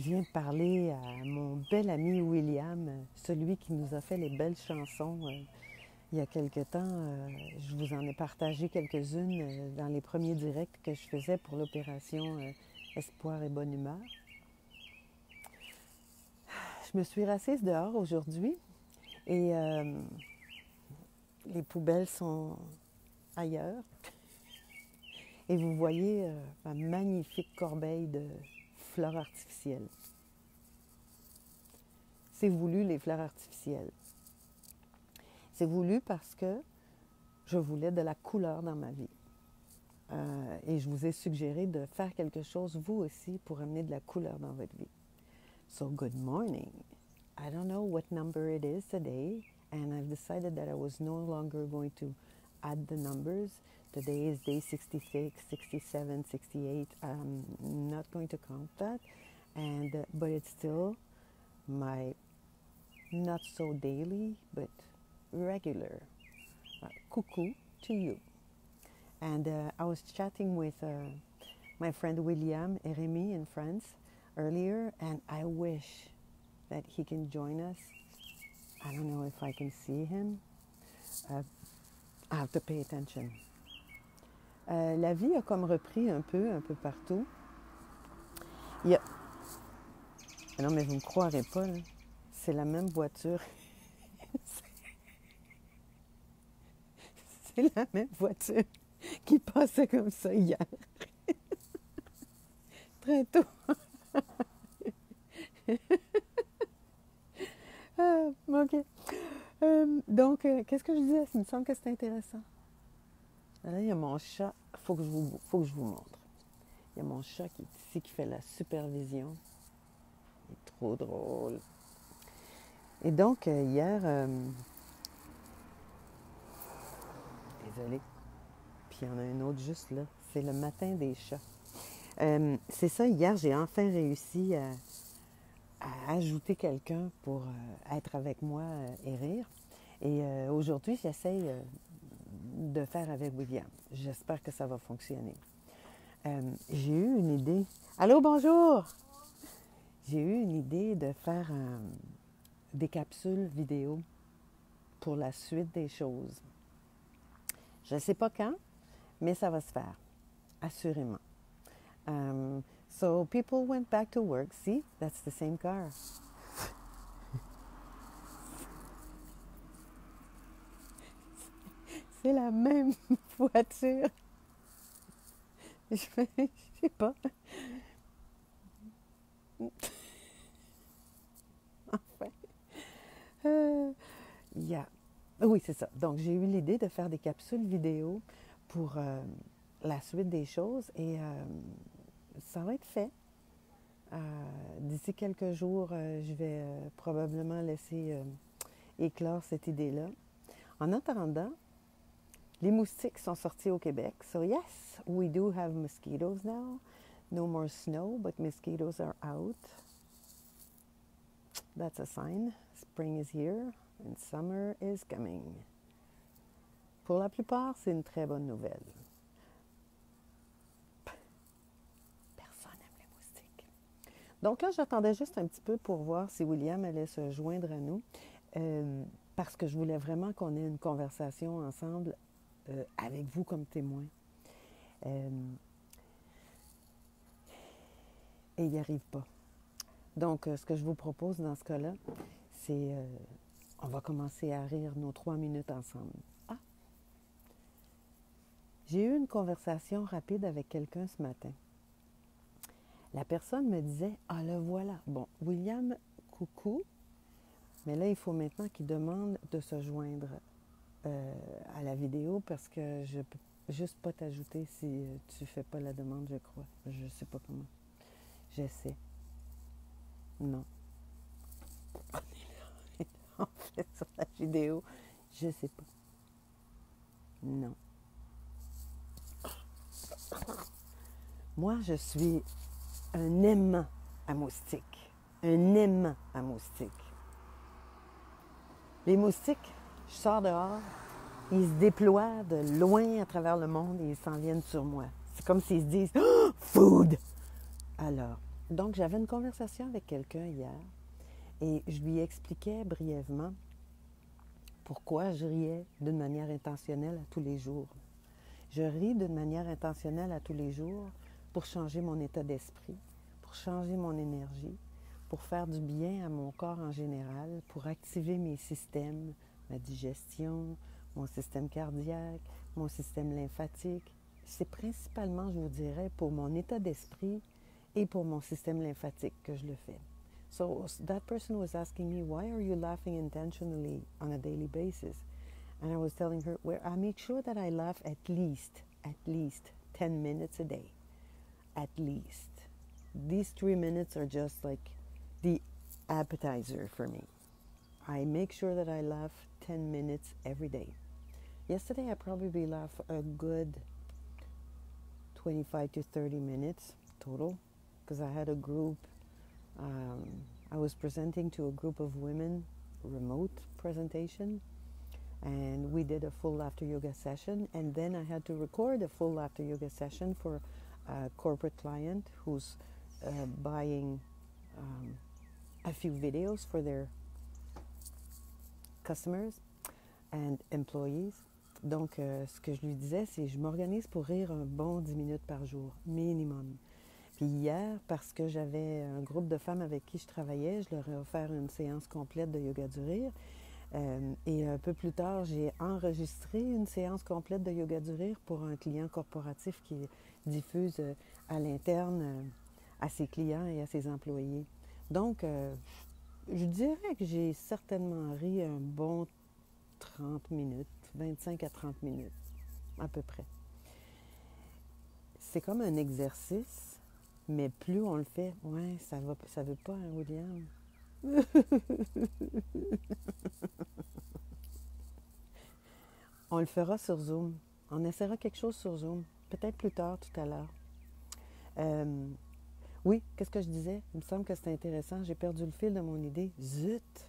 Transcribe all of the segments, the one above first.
viens de parler à mon bel ami William, celui qui nous a fait les belles chansons il y a quelque temps. Je vous en ai partagé quelques-unes dans les premiers directs que je faisais pour l'opération Espoir et Bonne Humeur. Je me suis rassise dehors aujourd'hui et les poubelles sont ailleurs. Et vous voyez ma magnifique corbeille de fleurs artificielles. C'est voulu, les fleurs artificielles. C'est voulu parce que je voulais de la couleur dans ma vie. Et je vous ai suggéré de faire quelque chose, vous aussi, pour amener de la couleur dans votre vie. So, good morning. I don't know what number it is today, and I've decided that I was no longer going to add the numbers. Today is day 66, 67, 68. I'm not going to count that, but it's still my not so daily, but regular cuckoo to you. And I was chatting with my friend William Eremi in France earlier, and I wish that he can join us. I don't know if I can see him. I have to pay attention. La vie a comme repris un peu partout. Non, mais vous ne me croirez pas, là. C'est la même voiture. C'est la même voiture qui passait comme ça hier. Très tôt. OK. Donc, qu'est-ce que je disais? Il me semble que c'est intéressant. Là, il y a mon chat. Faut que je vous montre. Il y a mon chat qui est ici, qui fait la supervision. Il est trop drôle. Et donc, hier... désolée. Puis il y en a un autre juste là. C'est le matin des chats. C'est ça, hier, j'ai enfin réussi à ajouter quelqu'un pour être avec moi et rire. Et aujourd'hui, j'essaye de faire avec William. J'espère que ça va fonctionner. J'ai eu une idée. Allô, bonjour! J'ai eu une idée de faire des capsules vidéo pour la suite des choses. Je ne sais pas quand, mais ça va se faire, assurément. So people went back to work. See, that's the same car. C'est la même voiture. Je sais pas. Enfin. Oui, c'est ça. Donc, j'ai eu l'idée de faire des capsules vidéo pour la suite des choses et ça va être fait. D'ici quelques jours, je vais probablement laisser éclore cette idée-là. En attendant, les moustiques sont sortis au Québec. So yes, we do have mosquitoes now. No more snow, but mosquitoes are out. That's a sign. Spring is here and summer is coming. Pour la plupart, c'est une très bonne nouvelle. Personne n'aime les moustiques. Donc là, j'attendais juste un petit peu pour voir si William allait se joindre à nous, parce que je voulais vraiment qu'on ait une conversation ensemble avec vous comme témoin. Et il n'y arrive pas. Donc, ce que je vous propose dans ce cas-là, c'est on va commencer à rire nos 3 minutes ensemble. Ah! J'ai eu une conversation rapide avec quelqu'un ce matin. La personne me disait « Ah, le voilà! » Bon, William, coucou, mais là, il faut maintenant qu'il demande de se joindre à la vidéo parce que je ne peux juste pas t'ajouter si tu ne fais pas la demande, je crois. Je ne sais pas comment. J'essaie. Non. On fait sur la vidéo. Je ne sais pas. Non. Moi, je suis un aimant à moustiques. Un aimant à moustiques. Les moustiques, je sors dehors, ils se déploient de loin à travers le monde et ils s'en viennent sur moi. C'est comme s'ils se disent oh, « Food! » Alors, Donc, j'avais une conversation avec quelqu'un hier et je lui expliquais brièvement pourquoi je riais d'une manière intentionnelle à tous les jours. Je ris d'une manière intentionnelle à tous les jours pour changer mon état d'esprit, pour changer mon énergie, pour faire du bien à mon corps en général, pour activer mes systèmes, ma digestion, mon système cardiaque, mon système lymphatique. C'est principalement, je vous dirais, pour mon état d'esprit et pour mon système lymphatique que je le fais. So that person was asking me, why are you laughing intentionally on a daily basis? And I was telling her, well, I make sure that I laugh at least 10 minutes a day. At least. These 3 minutes are just like the appetizer for me. I make sure that I laugh 10 minutes every day. Yesterday, I probably laughed a good 25 to 30 minutes total because I had a group. I was presenting to a group of women, remote presentation, and we did a full laughter yoga session, and then I had to record a full laughter yoga session for a corporate client who's buying a few videos for their customers and employees. Donc, ce que je lui disais, c'est je m'organise pour rire un bon 10 minutes par jour, minimum. Puis hier, parce que j'avais un groupe de femmes avec qui je travaillais, je leur ai offert une séance complète de yoga du rire. Et un peu plus tard, j'ai enregistré une séance complète de yoga du rire pour un client corporatif qui diffuse à l'interne à ses clients et à ses employés. Donc, je dirais que j'ai certainement ri un bon 30 minutes, 25 à 30 minutes, à peu près. C'est comme un exercice, mais plus on le fait, ouais, ça veut pas, hein, William? On le fera sur Zoom. On essaiera quelque chose sur Zoom. Peut-être plus tard, tout à l'heure. Oui, qu'est-ce que je disais? Il me semble que c'était intéressant. J'ai perdu le fil de mon idée. Zut!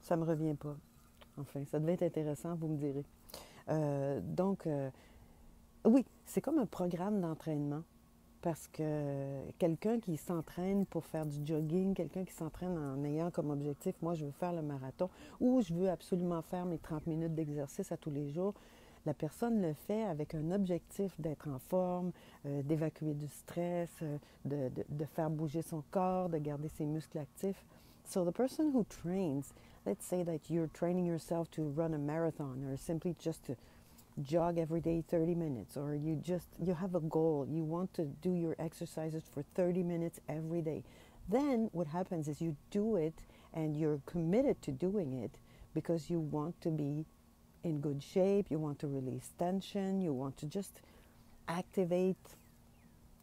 Ça me revient pas. Enfin, ça devait être intéressant, vous me direz. Donc, oui, c'est comme un programme d'entraînement. Parce que quelqu'un qui s'entraîne pour faire du jogging, quelqu'un qui s'entraîne en ayant comme objectif, moi je veux faire le marathon ou je veux absolument faire mes 30 minutes d'exercice à tous les jours, la personne le fait avec un objectif d'être en forme, d'évacuer du stress, de faire bouger son corps, de garder ses muscles actifs. So the person who trains, let's say that you're training yourself to run a marathon or simply just to jog every day 30 minutes, or you have a goal, you want to do your exercises for 30 minutes every day. Then what happens is you do it and you're committed to doing it because you want to be in good shape, you want to release tension, you want to just activate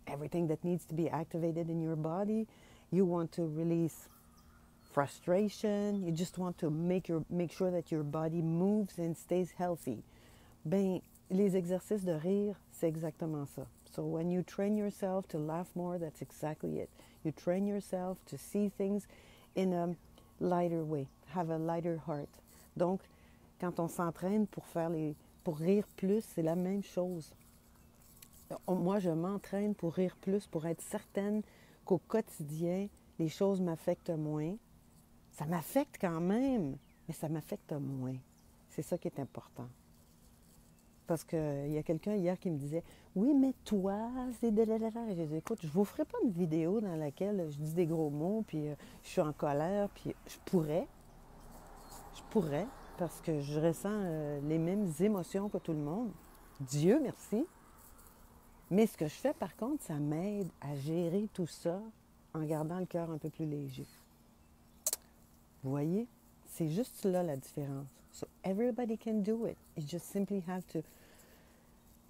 everything that needs to be activated in your body, you want to release frustration, you just want to make sure that your body moves and stays healthy. Ben, les exercices de rire, c'est exactement ça. So when you train yourself to laugh more, that's exactly it. You train yourself to see things in a lighter way, have a lighter heart. Donc, quand on s'entraîne pour rire plus, c'est la même chose. Moi, je m'entraîne pour rire plus, pour être certaine qu'au quotidien, les choses m'affectent moins. Ça m'affecte quand même, mais ça m'affecte moins. C'est ça qui est important. Parce qu'il y a quelqu'un hier qui me disait « Oui, mais toi, c'est de la. » J'ai dit « Écoute, je ne vous ferai pas une vidéo dans laquelle je dis des gros mots, puis je suis en colère, puis je pourrais, parce que je ressens les mêmes émotions que tout le monde. Dieu merci. Mais ce que je fais, par contre, ça m'aide à gérer tout ça en gardant le cœur un peu plus léger. Vous voyez? C'est juste là la différence. So everybody can do it. You just simply have to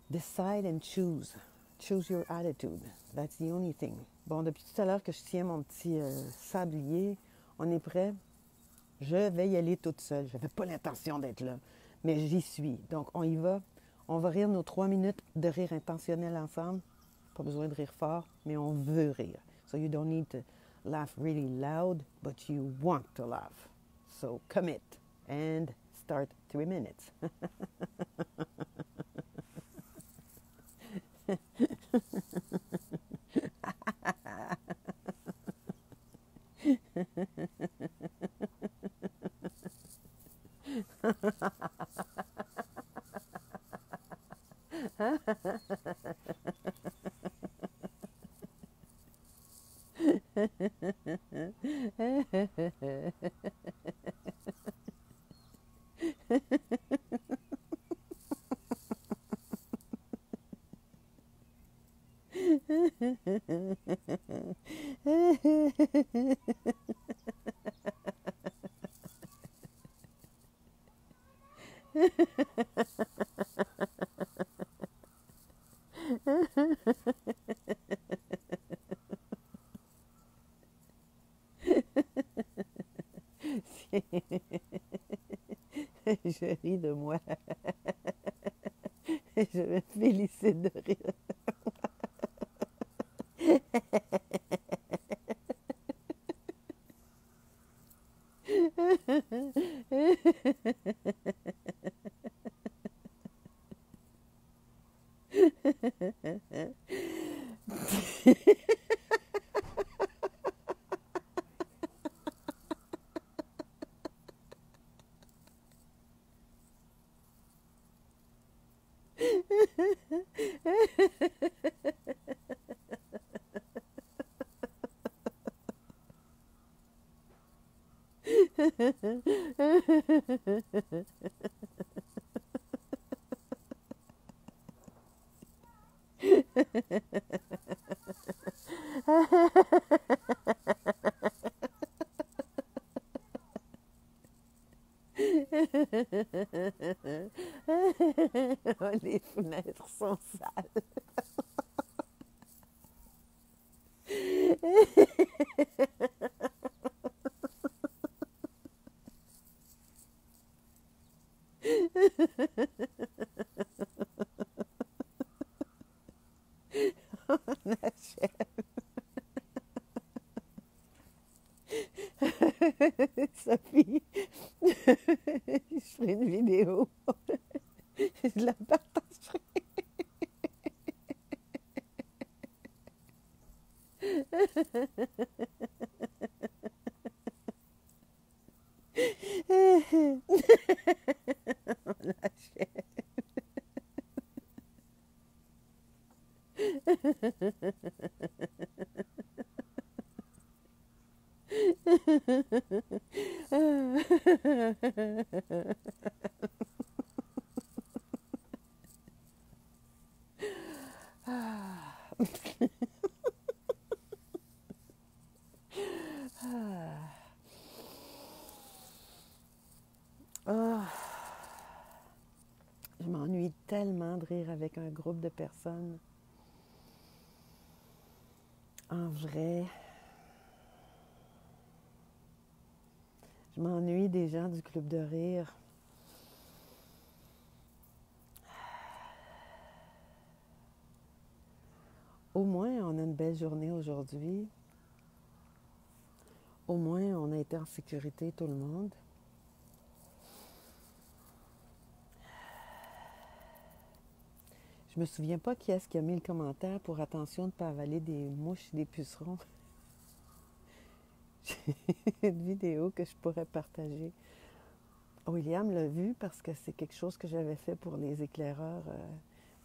decide and choose. Choose your attitude. That's the only thing. Bon, depuis tout à l'heure que je tiens mon petit sablier, on est prêt? Je vais y aller toute seule. Je n'avais pas l'intention d'être là, mais j'y suis. Donc, on y va. On va rire nos 3 minutes de rire intentionnel ensemble. Pas besoin de rire fort, mais on veut rire. So you don't need to laugh really loud, but you want to laugh. So commit and start 3 minutes. Je ris de moi. Je me félicite de rire. Les fenêtres sont sales. On achève. Sophie, je ferai une vidéo. Je la partagerai. On achève. Je m'ennuie tellement de rire avec un groupe de personnes. En vrai, je m'ennuie des gens du club de rire. Au moins, on a une belle journée aujourd'hui. Au moins, on a été en sécurité, tout le monde. Je me souviens pas qui est-ce qui a mis le commentaire pour attention de ne pas avaler des mouches et des pucerons. J'ai une vidéo que je pourrais partager. William l'a vu parce que c'est quelque chose que j'avais fait pour les éclaireurs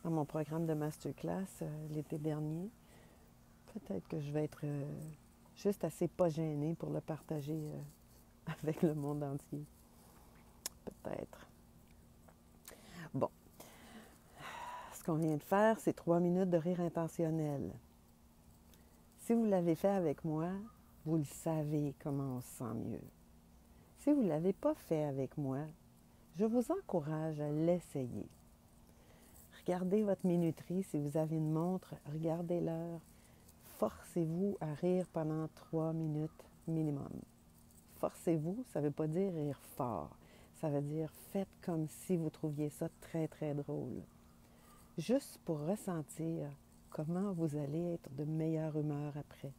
dans mon programme de masterclass l'été dernier. Peut-être que je vais être juste assez pas gênée pour le partager avec le monde entier. Peut-être. Bon. Ce qu'on vient de faire, c'est 3 minutes de rire intentionnel. Si vous l'avez fait avec moi, vous le savez comment on se sent mieux. Si vous ne l'avez pas fait avec moi, je vous encourage à l'essayer. Regardez votre minuterie. Si vous avez une montre, regardez l'heure. Forcez-vous à rire pendant 3 minutes minimum. Forcez-vous, ça ne veut pas dire rire fort. Ça veut dire faites comme si vous trouviez ça très, très drôle. Juste pour ressentir comment vous allez être de meilleure humeur après.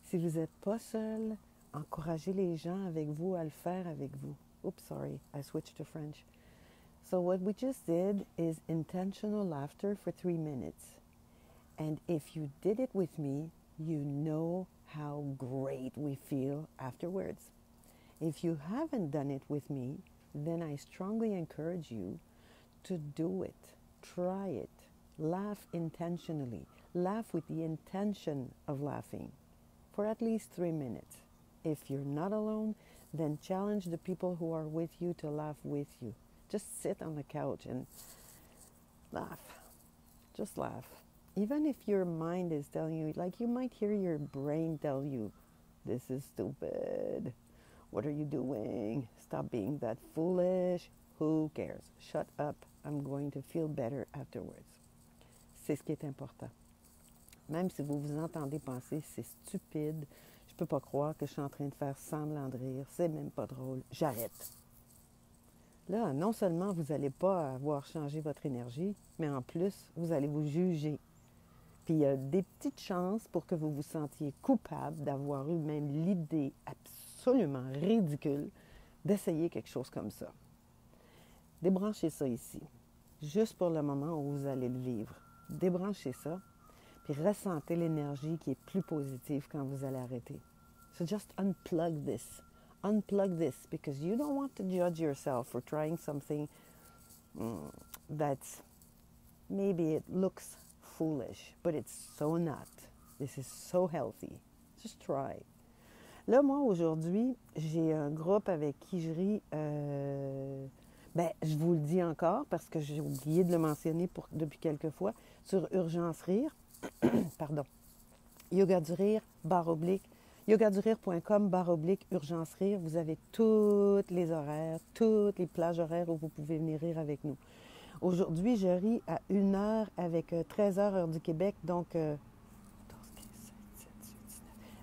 Si vous n'êtes pas seul, encouragez les gens avec vous à le faire avec vous. Oops, sorry, I switched to French. So what we just did is intentional laughter for 3 minutes. And if you did it with me, you know how great we feel afterwards. If you haven't done it with me, then I strongly encourage you to do it. Try it. Laugh intentionally. Laugh with the intention of laughing for at least 3 minutes. If you're not alone, then challenge the people who are with you to laugh with you. Just sit on the couch and laugh. Just laugh. Even if your mind is telling you, like you might hear your brain tell you, this is stupid. What are you doing? Stop being that foolish. Who cares? Shut up. I'm going to feel better afterwards. C'est ce qui est important. Même si vous vous entendez penser, c'est stupide, je ne peux pas croire que je suis en train de faire semblant de rire, c'est même pas drôle, j'arrête. Là, non seulement vous n'allez pas avoir changé votre énergie, mais en plus, vous allez vous juger. Puis il y a des petites chances pour que vous vous sentiez coupable d'avoir eu même l'idée absolument ridicule d'essayer quelque chose comme ça. Débranchez ça ici, juste pour le moment où vous allez le vivre. Débranchez ça, puis ressentez l'énergie qui est plus positive quand vous allez arrêter. So just unplug this. Unplug this because you don't want to judge yourself for trying something that's maybe it looks foolish, but it's so not. This is so healthy. Just try. Là, moi, aujourd'hui, j'ai un groupe avec qui je ris. Je vous le dis encore parce que j'ai oublié de le mentionner depuis quelques fois sur Urgence Rire. Pardon. Yoga du Rire, yogadurire.com/Urgence Rire. Vous avez toutes les horaires, toutes les plages horaires où vous pouvez venir rire avec nous. Aujourd'hui, je ris à 1h avec 13h heure du Québec, donc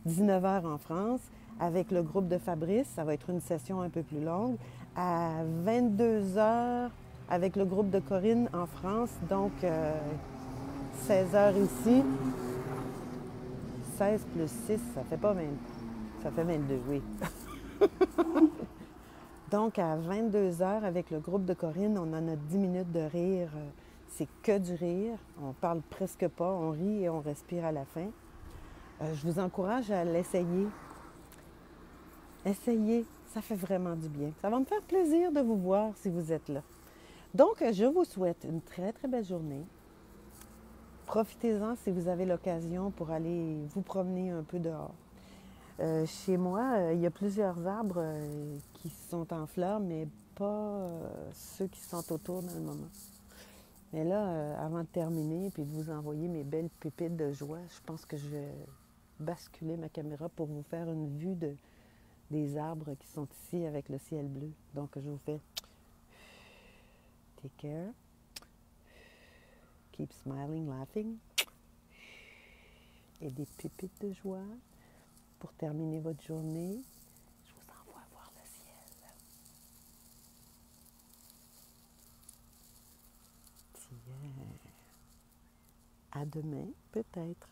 19h en France, avec le groupe de Fabrice. Ça va être une session un peu plus longue. À 22h avec le groupe de Corinne en France, donc 16h ici. 16 plus 6, ça fait pas 20, ça fait 22, oui. Donc, à 22h, avec le groupe de Corinne, on en a 10 minutes de rire. C'est que du rire. On parle presque pas. On rit et on respire à la fin. Je vous encourage à l'essayer. Essayez. Ça fait vraiment du bien. Ça va me faire plaisir de vous voir si vous êtes là. Donc, je vous souhaite une très, très belle journée. Profitez-en si vous avez l'occasion pour aller vous promener un peu dehors. Chez moi, il y a plusieurs arbres qui sont en fleurs, mais pas ceux qui sont autour dans le moment. Mais là, avant de terminer et de vous envoyer mes belles pépites de joie, je pense que je vais basculer ma caméra pour vous faire une vue des arbres qui sont ici avec le ciel bleu. Donc, je vous fais take care, keep smiling, laughing, et des pépites de joie. Pour terminer votre journée, je vous envoie voir le ciel. Tiens. À demain, peut-être.